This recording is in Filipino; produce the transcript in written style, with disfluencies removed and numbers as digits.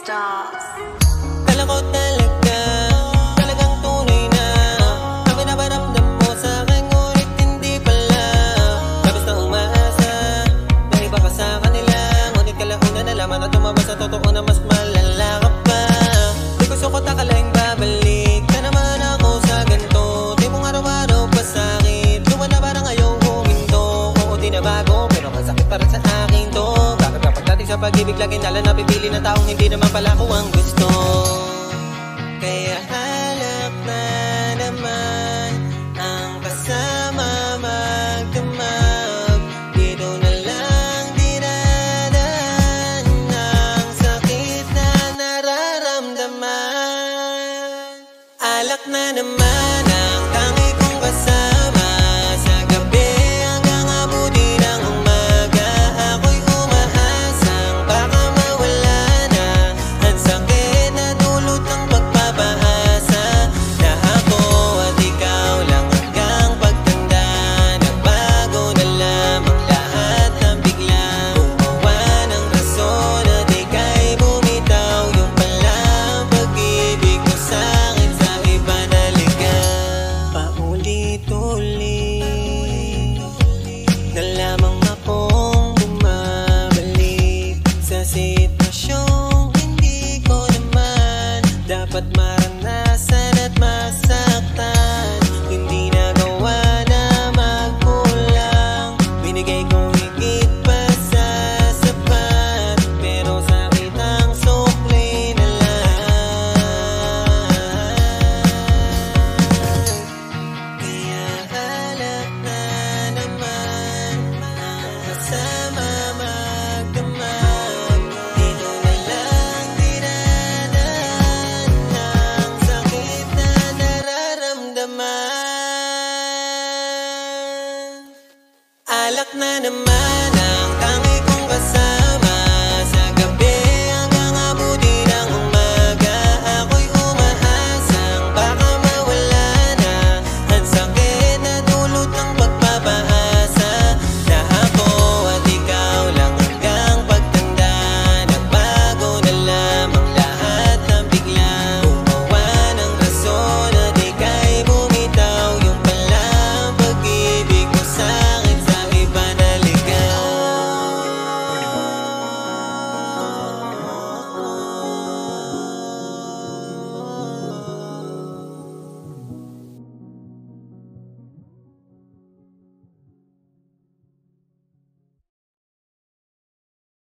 Stars. Kala ko talagang tunay na ang pinaparamdam mo sa'kin, ngunit hindi pala. Labis na umaasa na iba ka sa kanila, ngunit kalaunan nalaman at tumabas sa totoo na mas malala ka pa. Di gusto ko takalaing babalik ka naman ako sa ganito. Di mong araw-araw pa sa'kin, luwan na parang ayaw huminto. Oo, di na bago, pero masakit para sa akin to. Bakit kapag dating sa pag-ibig laging nala na pipili ng taong hindi naman pala ko ang gusto? Kaya halap na naman ang kasama magdamag. Dito na lang dinadaan ang sakit na nararamdaman. Alak na naman ang tangi kong kasama sa gabi hanggang abuti ng umaga. Ako'y umaasang baka mawala na ang sakit na dulot ng pagpapaasa. Na ako at ikaw lang hanggang pagtanda. Nagbago na lamang lahat ng biglang gumawa ng rason at ika'y bumitaw. Yung pala ang pag-ibig mo sa'kin sa iba na ligaw. Paulit-ulit na lamang akong bumabalik sa sitwasyong hindi ko naman dapat